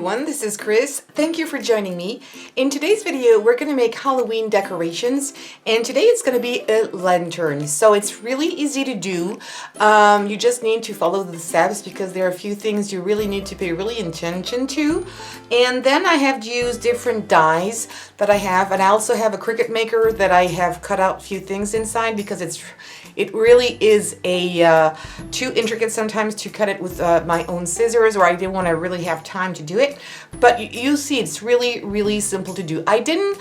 everyone, this is Chris. Thank you for joining me. In today's video, we're going to make Halloween decorations, and today it's going to be a lantern. So it's really easy to do. You just need to follow the steps because there are a few things you really need to pay really attention to. And then I have used different dies that I have, and I also have a Cricut maker that I have cut out a few things inside because it really is too intricate sometimes to cut it with my own scissors, or I didn't want to really have time to do it. But you see, it's really simple to do. I didn't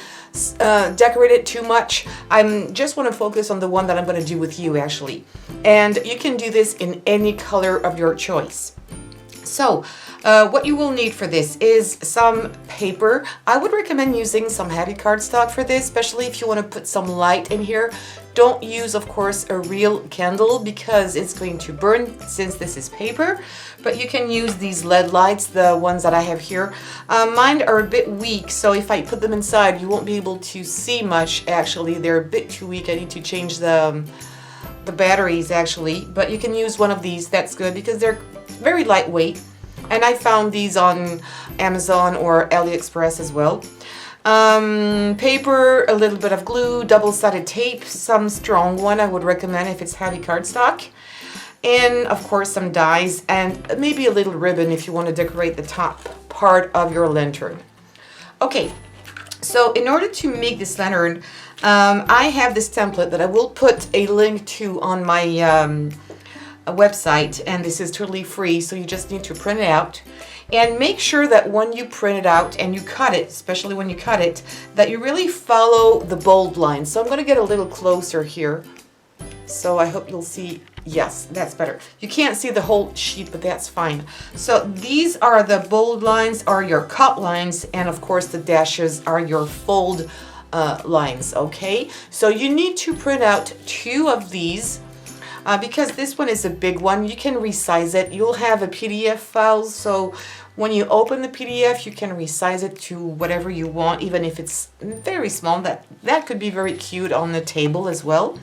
decorate it too much. I just want to focus on the one that I'm going to do with you actually. And you can do this in any color of your choice. So what you will need for this is some paper. I would recommend using some heavy cardstock for this, especially if you want to put some light in here. Don't use, of course, a real candle because it's going to burn since this is paper, but you can use these LED lights, the ones that I have here. Mine are a bit weak, so if I put them inside, you won't be able to see much. Actually, they're a bit too weak. I need to change the batteries actually, but you can use one of these. That's good because they're very lightweight, and I found these on Amazon or AliExpress as well. Paper, a little bit of glue, double-sided tape, some strong one I would recommend if it's heavy cardstock, and of course some dies, and maybe a little ribbon if you want to decorate the top part of your lantern. Okay, so in order to make this lantern, I have this template that I will put a link to on my website, and this is totally free, so you just need to print it out. And make sure that when you print it out and you cut it, especially when you cut it, that you really follow the bold lines. So I'm going to get a little closer here. So I hope you'll see. Yes, that's better. You can't see the whole sheet, but that's fine. So these are the bold lines, are your cut lines, and of course the dashes are your fold lines, okay? So you need to print out 2 of these. Because this one is a big one, you can resize it. You'll have a PDF file, so when you open the PDF, you can resize it to whatever you want, even if it's very small. That could be very cute on the table as well.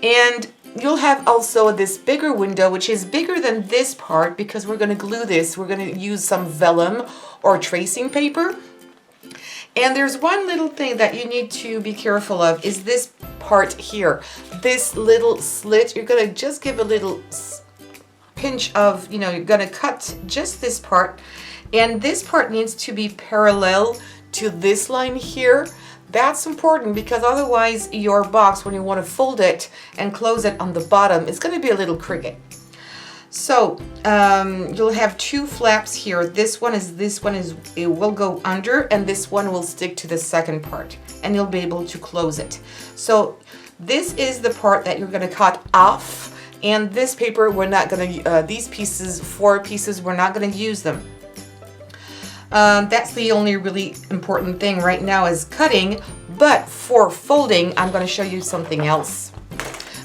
And you'll have also this bigger window, which is bigger than this part because we're going to glue this. We're going to use some vellum or tracing paper. And there's one little thing that you need to be careful of is this part here. This little slit, you're going to just give a little pinch of, you're going to cut just this part. And this part needs to be parallel to this line here. That's important because otherwise your box, when you want to fold it and close it on the bottom, it's going to be a little crooked. So you'll have 2 flaps here. This one is it will go under, and this one will stick to the second part, and you'll be able to close it. So this is the part that you're going to cut off, and this paper we're not going to these pieces, 4 pieces, we're not going to use them. That's the only really important thing right now is cutting, but for folding I'm going to show you something else.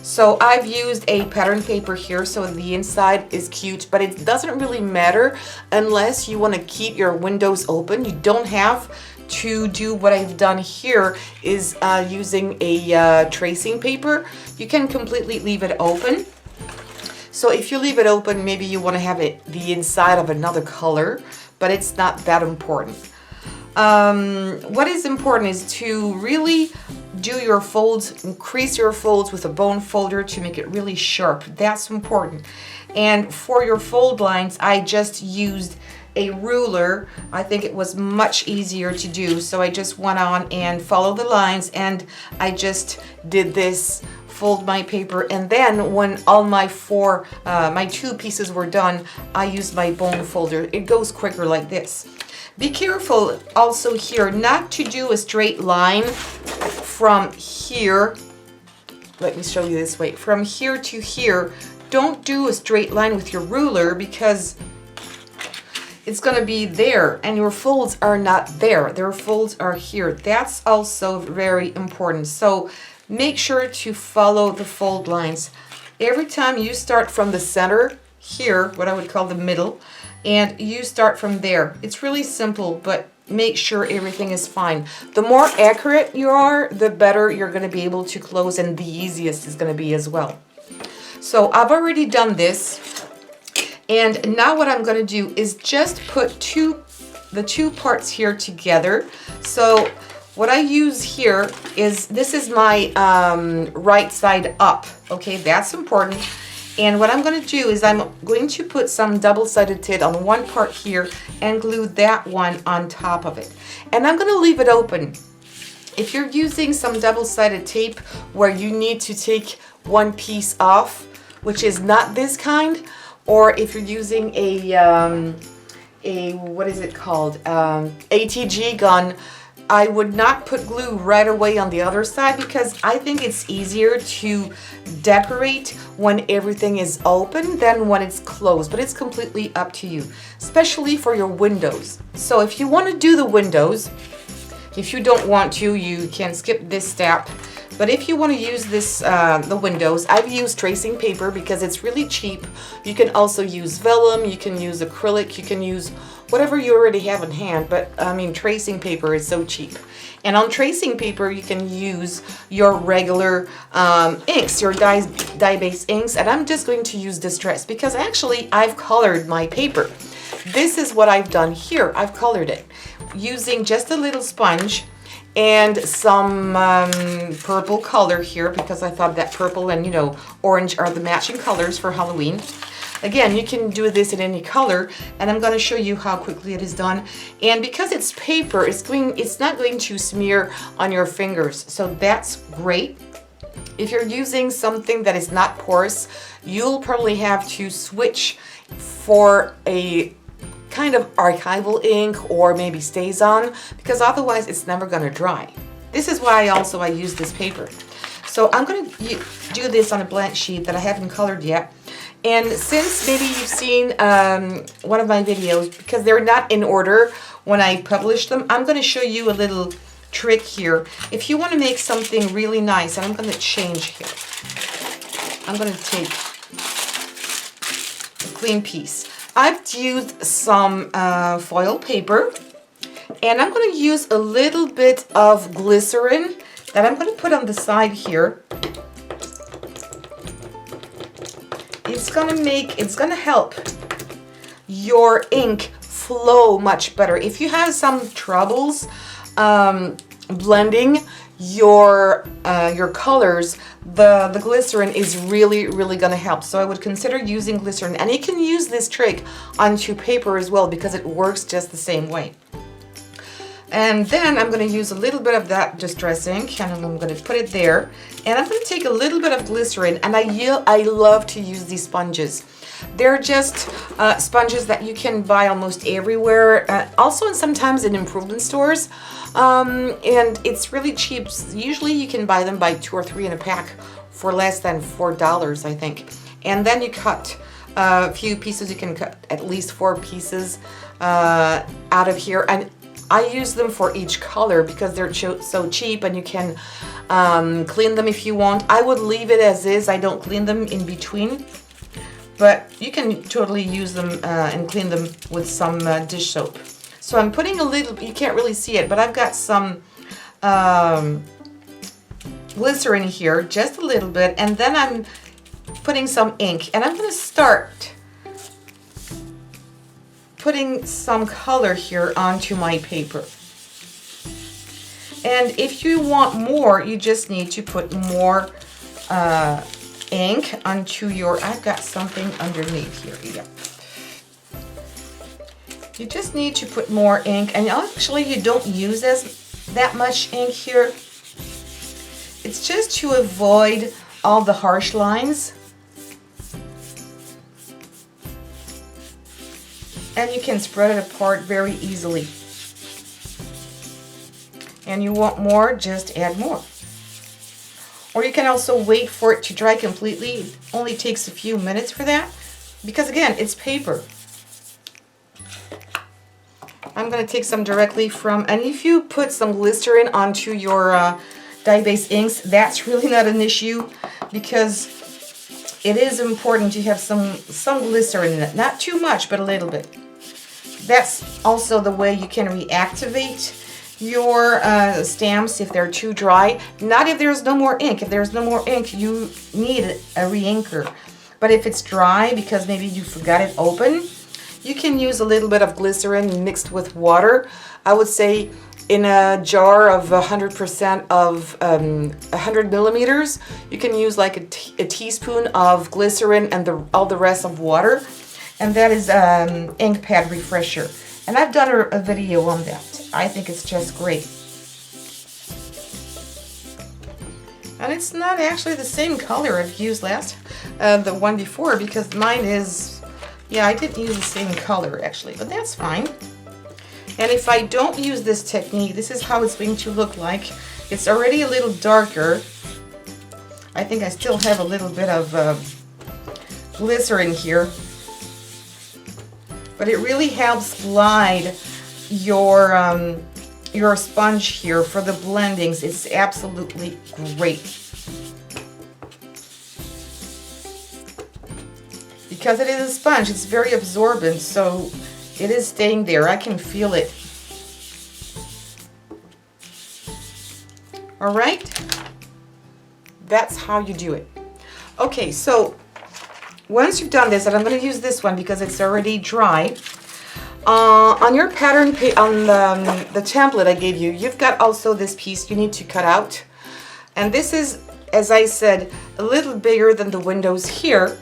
So I've used a pattern paper here, so the inside is cute, but it doesn't really matter unless you want to keep your windows open. You don't have to do what I've done here is using a tracing paper. You can completely leave it open. So if you leave it open, maybe you want to have it the inside of another color, but it's not that important. What is important is to really do your folds, increase your folds with a bone folder to make it really sharp. That's important. And for your fold lines, I just used a ruler. I think it was much easier to do, so I just went on and followed the lines, and I just did this, fold my paper, and then when all my 2 pieces were done, I used my bone folder. It goes quicker like this. Be careful also here not to do a straight line from here. Let me show you this way. From here to here, don't do a straight line with your ruler because it's going to be there and your folds are not there. Their folds are here. That's also very important. So make sure to follow the fold lines. Every time you start from the center here, what I would call the middle, and you start from there. It's really simple, but make sure everything is fine. The more accurate you are, the better you're going to be able to close, and the easiest is going to be as well. So I've already done this, and now what I'm going to do is just put 2 the two parts here together. So what I use here is, this is my right side up. Okay, that's important. And what I'm going to do is I'm going to put some double-sided tape on one part here and glue that one on top of it. And I'm going to leave it open. If you're using some double-sided tape where you need to take one piece off, which is not this kind, or if you're using a what is it called, ATG gun, I would not put glue right away on the other side, because I think it's easier to decorate when everything is open than when it's closed, but it's completely up to you, especially for your windows. So if you want to do the windows, if you don't want to, you can skip this step. But if you want to use this, the windows, I've used tracing paper because it's really cheap. You can also use vellum, you can use acrylic, you can use whatever you already have in hand, but I mean, tracing paper is so cheap. And on tracing paper, you can use your regular inks, your dye-based inks, and I'm just going to use Distress because actually I've colored my paper. This is what I've done here. I've colored it using just a little sponge and some purple color here, because I thought that purple and, you know, orange are the matching colors for Halloween. Again, you can do this in any color, and I'm going to show you how quickly it is done. And because it's paper, it's not going to smear on your fingers, so that's great. If you're using something that is not porous, you'll probably have to switch for a kind of archival ink or maybe stays on, because otherwise it's never going to dry. This is why I use this paper. So I'm going to do this on a blank sheet that I haven't colored yet. And since maybe you've seen one of my videos, because they're not in order when I publish them, I'm going to show you a little trick here. If you want to make something really nice, and I'm going to change here. I'm going to take a clean piece. I've used some foil paper, and I'm going to use a little bit of glycerin that I'm going to put on the side here. It's going to help your ink flow much better. If you have some troubles blending your colors, the glycerin is really going to help. So I would consider using glycerin, and you can use this trick onto paper as well because it works just the same way. And then I'm going to use a little bit of that Distress ink, and I'm going to put it there. And I'm going to take a little bit of glycerin, and I love to use these sponges. They're just sponges that you can buy almost everywhere, also and sometimes in improvement stores. And it's really cheap. Usually you can buy them by 2 or 3 in a pack for less than $4, I think. And then you cut a few pieces. You can cut at least 4 pieces out of here. And I use them for each color because they're so cheap, and you can clean them if you want. I would leave it as is. I don't clean them in between, but you can totally use them and clean them with some dish soap. So I'm putting a little, you can't really see it, but I've got some glycerin here, just a little bit, and then I'm putting some ink, and I'm going to start putting some color here onto my paper. And if you want more, you just need to put more ink onto your, I've got something underneath here. Yeah. You just need to put more ink, and actually you don't use that much ink here. It's just to avoid all the harsh lines. And you can spread it apart very easily. And you want more, just add more. Or you can also wait for it to dry completely. It only takes a few minutes for that, because again, it's paper. I'm going to take some directly from, and if you put some glycerin onto your dye-based inks, that's really not an issue, because it is important to have some glycerin in it. Not too much, but a little bit. That's also the way you can reactivate your stamps if they're too dry. Not if there's no more ink. If there's no more ink, you need a re-inker. But if it's dry because maybe you forgot it open, You can use a little bit of glycerin mixed with water. I would say in a jar of 100% of 100 millimeters, you can use like a teaspoon of glycerin and all the rest of water. And that is ink pad refresher. And I've done a video on that. I think it's just great. And it's not actually the same color I've used the one before, because mine is, yeah, I didn't use the same color actually, but that's fine. And if I don't use this technique, this is how it's going to look like. It's already a little darker. I think I still have a little bit of glycerin here. But it really helps glide your sponge here for the blendings. It's absolutely great. Because it is a sponge, it's very absorbent, so it is staying there. I can feel it. All right, that's how you do it. Okay, so once you've done this, and I'm going to use this one because it's already dry. On your pattern, on the template I gave you, you've got also this piece you need to cut out. And this is, as I said, a little bigger than the windows here.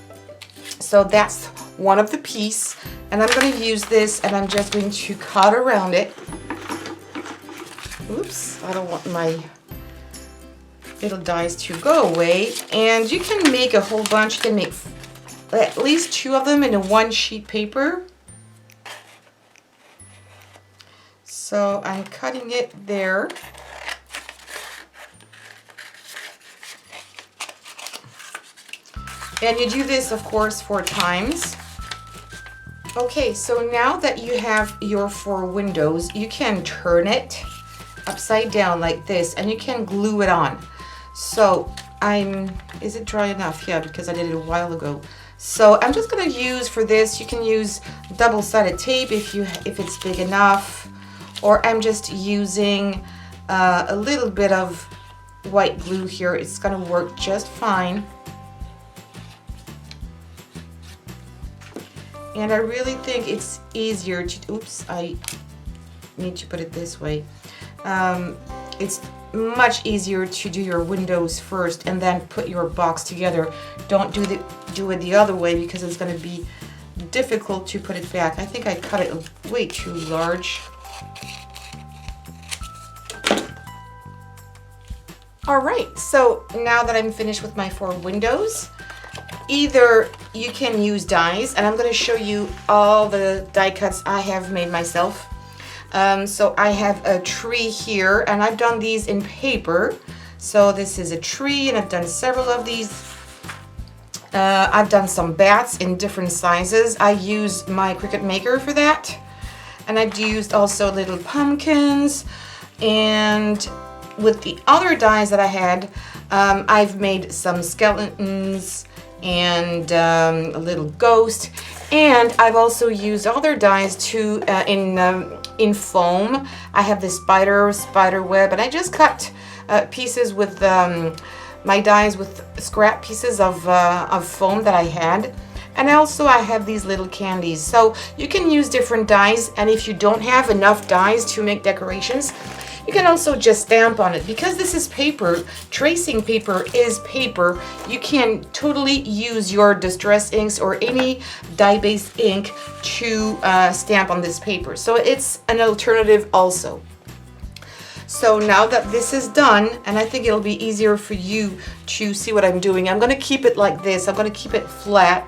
So that's one of the piece. And I'm going to use this, and I'm just going to cut around it. Oops, I don't want my little dies to go away. And you can make a whole bunch. You can make at least 2 of them in a 1 sheet paper. So I'm cutting it there. And you do this, of course, 4 times. Okay, so now that you have your 4 windows, you can turn it upside down like this, and you can glue it on. So is it dry enough? Yeah, because I did it a while ago. So I'm just gonna use for this, you can use double-sided tape if it's big enough, or I'm just using a little bit of white glue here. It's gonna work just fine. And I really think it's easier to, oops, I need to put it this way. It's much easier to do your windows first and then put your box together. Don't do it the other way, because it's going to be difficult to put it back. I think I cut it way too large. Alright, so now that I'm finished with my 4 windows, either you can use dies, and I'm going to show you all the die cuts I have made myself. So I have a tree here, and I've done these in paper. So this is a tree, and I've done several of these. I've done some bats in different sizes. I use my Cricut Maker for that. And I've used also little pumpkins. And with the other dies that I had, I've made some skeletons and a little ghost. And I've also used other dies too in foam. I have this spider web, and I just cut pieces with my dies with scrap pieces of foam that I had. And also I have these little candies. So you can use different dies, and if you don't have enough dies to make decorations, you can also just stamp on it. Because this is paper, tracing paper is paper, you can totally use your distress inks or any dye-based ink to stamp on this paper. So it's an alternative also. So now that this is done, and I think it'll be easier for you to see what I'm doing, I'm going to keep it like this. I'm going to keep it flat,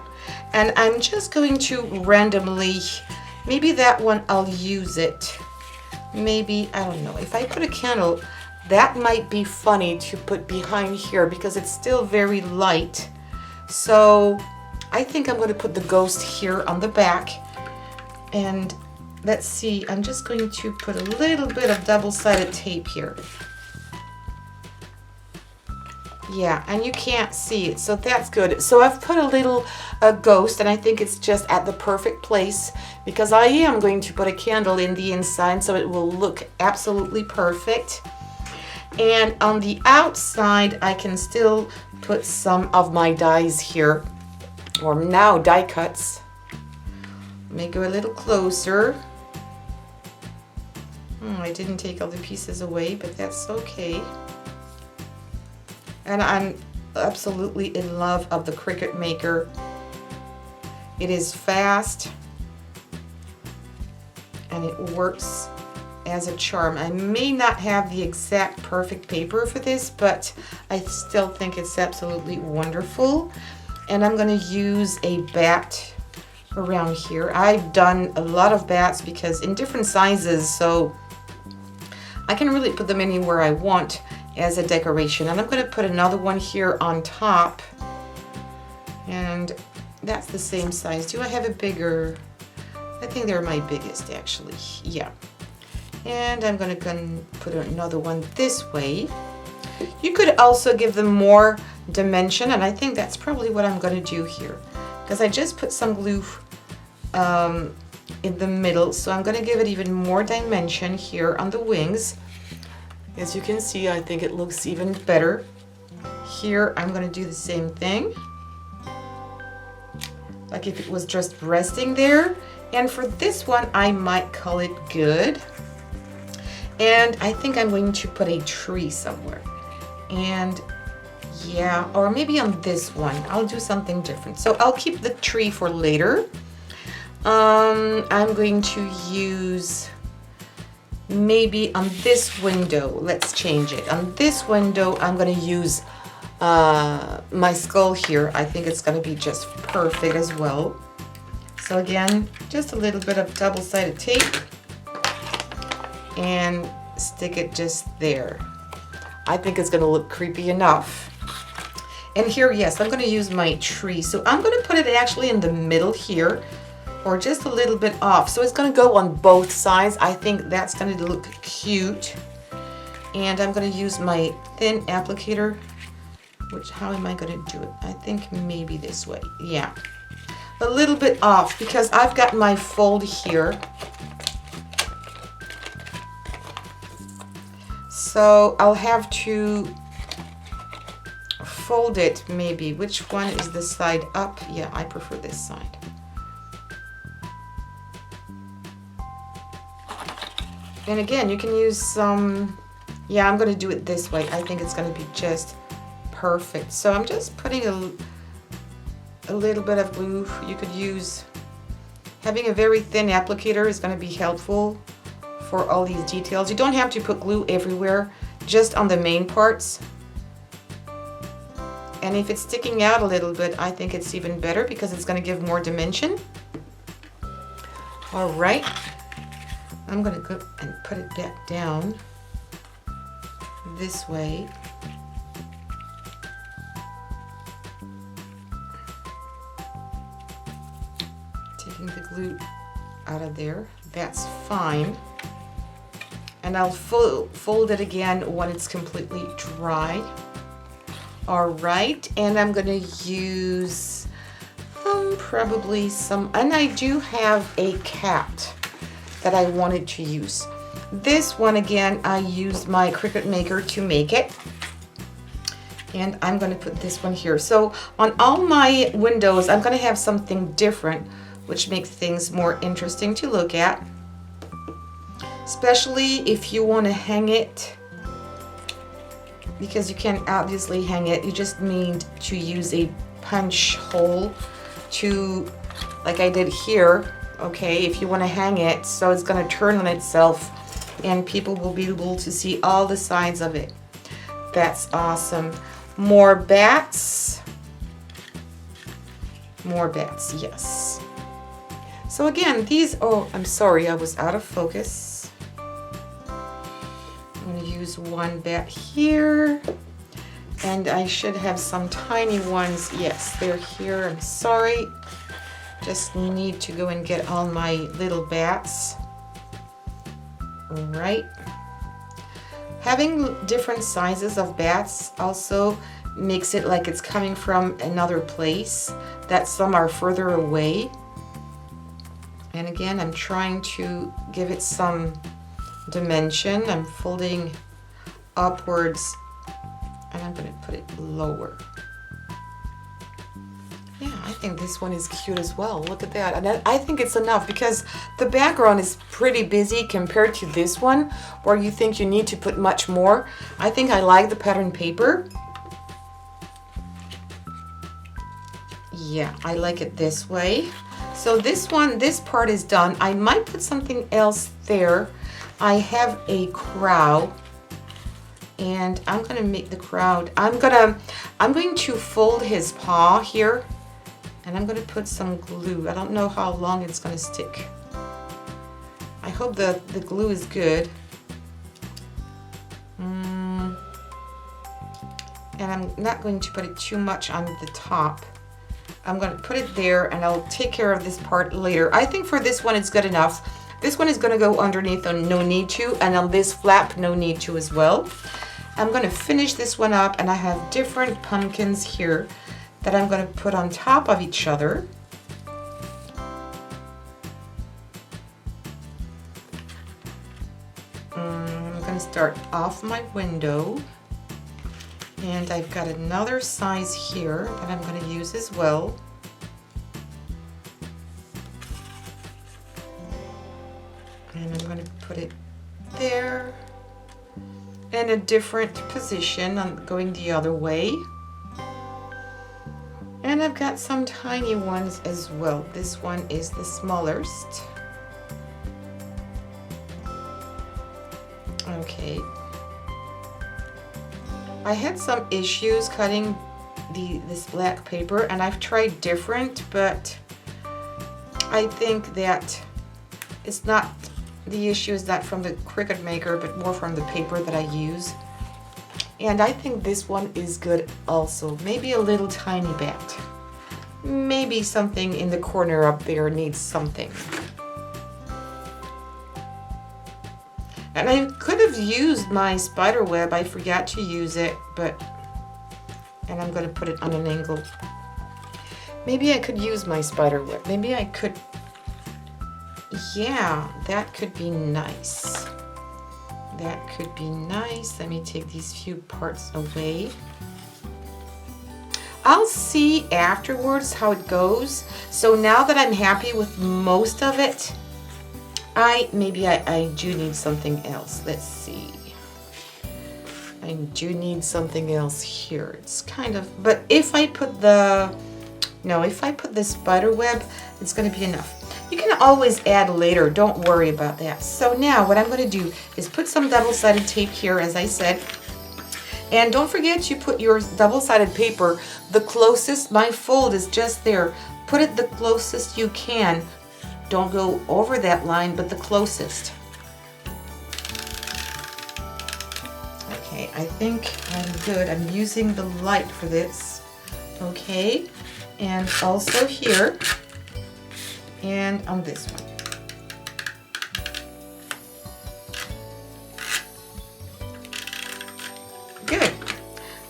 and I'm just going to randomly, maybe that one I'll use it. Maybe, I don't know, if I put a candle, that might be funny to put behind here because it's still very light. So I think I'm going to put the ghost here on the back. And let's see, I'm just going to put a little bit of double-sided tape here. Yeah, and you can't see it, so that's good. So I've put a little ghost, and I think it's just at the perfect place because I am going to put a candle in the inside, so it will look absolutely perfect. And on the outside, I can still put some of my dies here, or now die cuts. May go a little closer. I didn't take all the pieces away, but that's okay. And I'm absolutely in love of the Cricut Maker. It is fast and it works as a charm. I may not have the exact perfect paper for this, but I still think it's absolutely wonderful. And I'm going to use a bat around here. I've done a lot of bats because in different sizes, so I can really put them anywhere I want as a decoration. And I'm going to put another one here on top, and that's the same size. Do I have a bigger? I think they're my biggest actually. Yeah. And I'm going to put another one this way. You could also give them more dimension, and I think that's probably what I'm going to do here, because I just put some glue in the middle, so I'm going to give it even more dimension here on the wings. As you can see, I think it looks even better. Here I'm going to do the same thing, like if it was just resting there. And for this one, I might call it good. And I think I'm going to put a tree somewhere. And yeah, or maybe on this one, I'll do something different. So I'll keep the tree for later. I'm going to use maybe on this window, let's change it. On this window, I'm going to use my skull here. I think it's going to be just perfect as well. So again, just a little bit of double-sided tape and stick it just there. I think it's going to look creepy enough. And here, yes, I'm going to use my tree. So I'm going to put it actually in the middle here, or just a little bit off. So it's going to go on both sides. I think that's going to look cute. And I'm going to use my thin applicator, which, how am I going to do it? I think maybe this way. Yeah. A little bit off because I've got my fold here. So I'll have to fold it maybe. Which one is the side up? Yeah, I prefer this side. And again, you can use some, yeah, I'm going to do it this way. I think it's going to be just perfect. So I'm just putting a little bit of glue. You could use, having a very thin applicator is going to be helpful for all these details. You don't have to put glue everywhere, just on the main parts. And if it's sticking out a little bit, I think it's even better because it's going to give more dimension. All right. I'm going to go and put it back down this way. Taking the glue out of there. That's fine. And I'll fold it again when it's completely dry. All right, and I'm going to use probably some, and I do have a cat that I wanted to use. This one, again, I used my Cricut Maker to make it. And I'm going to put this one here. So on all my windows, I'm going to have something different, which makes things more interesting to look at. Especially if you want to hang it, because you can't obviously hang it. You just need to use a punch hole to, like I did here. Okay, if you want to hang it, so it's going to turn on itself and people will be able to see all the sides of it. That's awesome. More bats. More bats, yes. So again, these, oh, I'm sorry, I was out of focus. I'm going to use one bat here. And I should have some tiny ones. Yes, they're here. I'm sorry. Just need to go and get all my little bats. All right. Having different sizes of bats also makes it like it's coming from another place, that some are further away. And again, I'm trying to give it some dimension. I'm folding upwards and I'm going to put it lower. Yeah, I think this one is cute as well. Look at that. And I think it's enough because the background is pretty busy compared to this one where you think you need to put much more. I think I like the pattern paper. Yeah, I like it this way. So this one, this part is done. I might put something else there. I have a crow. And I'm gonna make the crowd. I'm going to fold his paw here, and I'm gonna put some glue. I don't know how long it's gonna stick. I hope the glue is good. And I'm not going to put it too much on the top. I'm gonna put it there, and I'll take care of this part later. I think for this one it's good enough. This one is gonna go underneath on no need to, and on this flap, no need to as well. I'm going to finish this one up, and I have different pumpkins here that I'm going to put on top of each other. I'm going to start off my window, and I've got another size here that I'm going to use as well. And I'm going to put it there. In a different position. I'm going the other way. And I've got some tiny ones as well. This one is the smallest. Okay. I had some issues cutting this black paper, and I've tried different, but I think that it's not. The issue is not from the Cricut Maker, but more from the paper that I use. And I think this one is good also. Maybe a little tiny bit. Maybe something in the corner up there needs something. And I could have used my spider web. I forgot to use it, and I'm going to put it on an angle. Maybe I could use my spider web. Maybe I could. Yeah, that could be nice. That could be nice. Let me take these few parts away. I'll see afterwards how it goes. So now that I'm happy with most of it, maybe I do need something else. Let's see. I do need something else here. It's kind of, but if I put the spider web, it's going to be enough. You can always add later, don't worry about that. So now what I'm going to do is put some double-sided tape here, as I said. And don't forget to put your double-sided paper the closest. My fold is just there. Put it the closest you can. Don't go over that line, but the closest. Okay, I think I'm good. I'm using the light for this. Okay, and also here. And on this one. Good.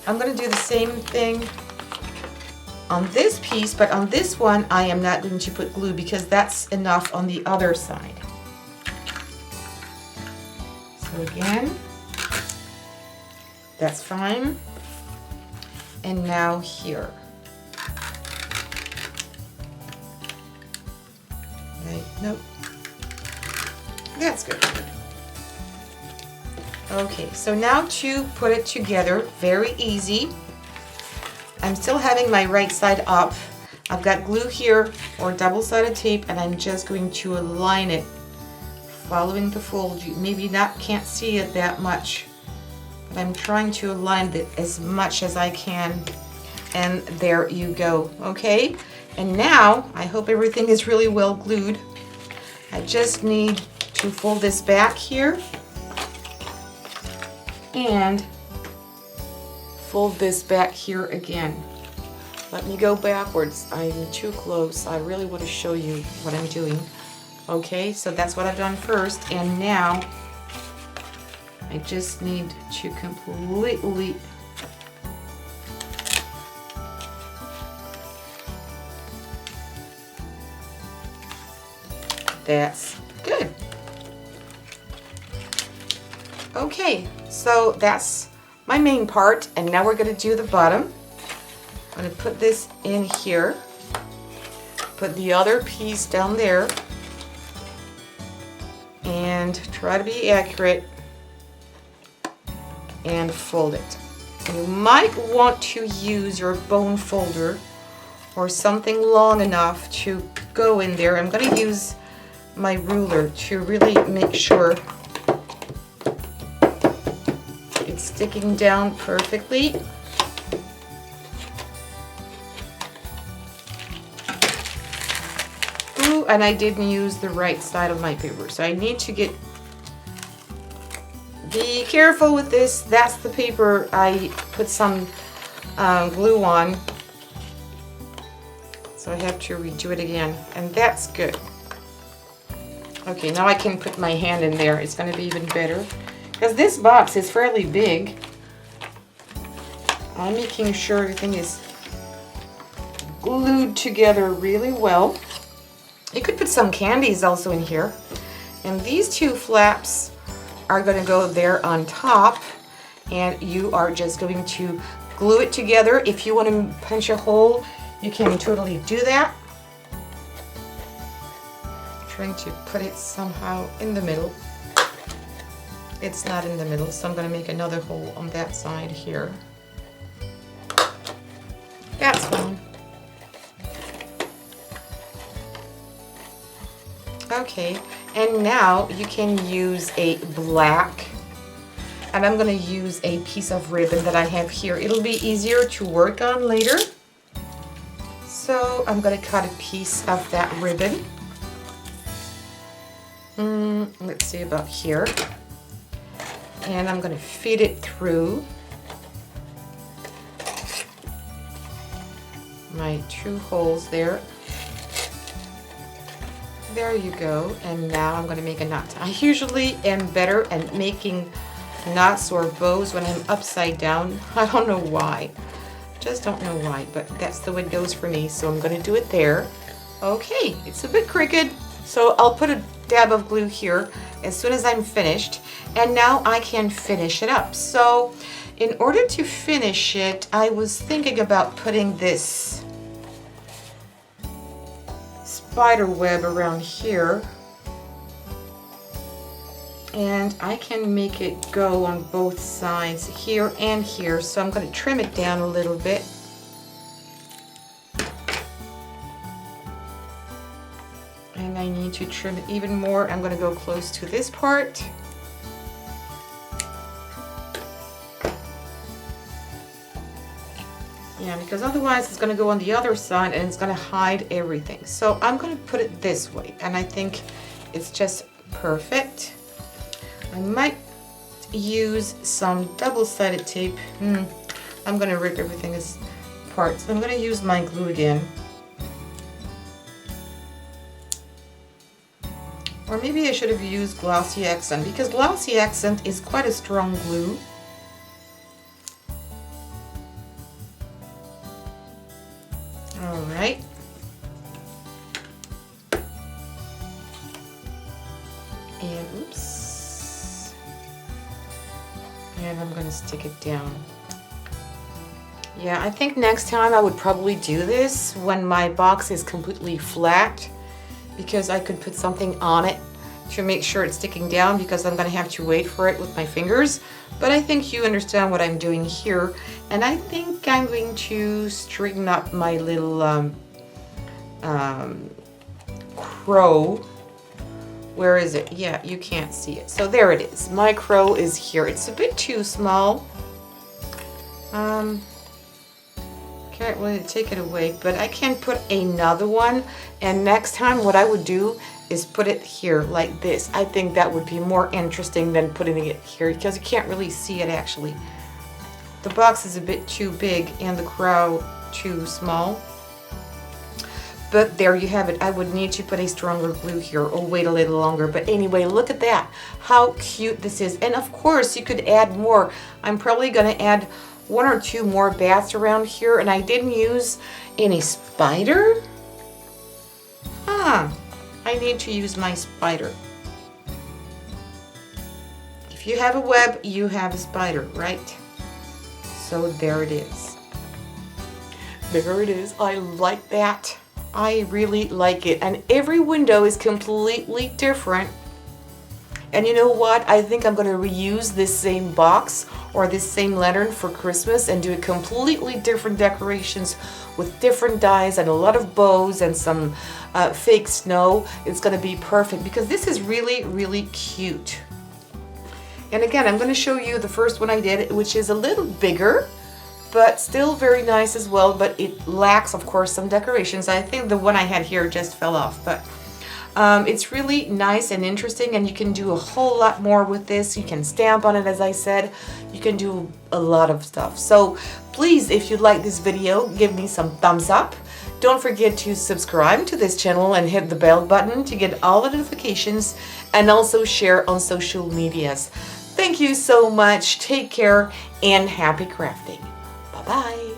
I'm going to do the same thing on this piece, but on this one I am not going to put glue because that's enough on the other side. So again, that's fine. And now here. Nope. That's good. Okay, so now to put it together, very easy. I'm still having my right side up. I've got glue here or double-sided tape, and I'm just going to align it following the fold. You maybe can't see it that much, but I'm trying to align it as much as I can. And there you go. Okay, and now I hope everything is really well glued. I just need to fold this back here and fold this back here again. Let me go backwards. I'm too close. I really want to show you what I'm doing. Okay, so that's what I've done first, and now I just need to completely That's good. Okay, so that's my main part, and now we're going to do the bottom. I'm going to put this in here put the other piece down there and try to be accurate and fold it. You might want to use your bone folder or something long enough to go in there. I'm going to use my ruler to really make sure it's sticking down perfectly. Ooh, and I didn't use the right side of my paper, so I need to be careful with this. That's the paper I put some glue on, so I have to redo it again, and that's good. Okay, now I can put my hand in there. It's going to be even better because this box is fairly big. I'm making sure everything is glued together really well. You could put some candies also in here, and these two flaps are going to go there on top, and you are just going to glue it together. If you want to punch a hole, you can totally do that. I'm trying to put it somehow in the middle. It's not in the middle, so I'm going to make another hole on that side here. That's fine. Okay, and now you can use a black, and I'm going to use a piece of ribbon that I have here. It'll be easier to work on later. So I'm going to cut a piece of that ribbon. Let's see, about here. And I'm going to feed it through my two holes there. There you go. And now I'm going to make a knot. I usually am better at making knots or bows when I'm upside down. I don't know why. Just don't know why, but that's the way it goes for me. So I'm going to do it there. Okay, it's a bit crooked, so I'll put a dab of glue here as soon as I'm finished. And now I can finish it up. So in order to finish it, I was thinking about putting this spider web around here, and I can make it go on both sides here and here, so I'm going to trim it down a little bit. And I need to trim it even more. I'm going to go close to this part. Yeah, because otherwise it's going to go on the other side and it's going to hide everything. So I'm going to put it this way, and I think it's just perfect. I might use some double-sided tape. I'm going to rip everything apart. So I'm going to use my glue again. Or maybe I should have used Glossy Accent, because Glossy Accent is quite a strong glue. Alright. And oops. And I'm going to stick it down. Yeah, I think next time I would probably do this when my box is completely flat, because I could put something on it to make sure it's sticking down, because I'm going to have to wait for it with my fingers. But I think you understand what I'm doing here, and I think I'm going to straighten up my little crow. Where is it? Yeah, you can't see it. So there it is. My crow is here. It's a bit too small. Can't really take it away, but I can put another one, and next time what I would do is put it here like this. I think that would be more interesting than putting it here, because you can't really see it actually. The box is a bit too big and the crow too small. But there you have it. I would need to put a stronger glue here or wait a little longer. But anyway, look at that. How cute this is. And of course, you could add more. I'm probably going to add 1 or 2 more bats around here. And I didn't use any spider. I need to use my spider. If you have a web, you have a spider, right? So there it is. There it is. I like that. I really like it, and every window is completely different. And you know what? I think I'm going to reuse this same box or this same lantern for Christmas and do a completely different decorations with different dies and a lot of bows and some fake snow. It's going to be perfect because this is really, really cute. And again, I'm going to show you the first one I did, which is a little bigger, but still very nice as well. But it lacks, of course, some decorations. I think the one I had here just fell off, but it's really nice and interesting, and you can do a whole lot more with this. You can stamp on it, as I said. You can do a lot of stuff. So please, if you like this video, give me some thumbs up. Don't forget to subscribe to this channel and hit the bell button to get all the notifications, and also share on social medias. Thank you so much. Take care and happy crafting. Bye-bye.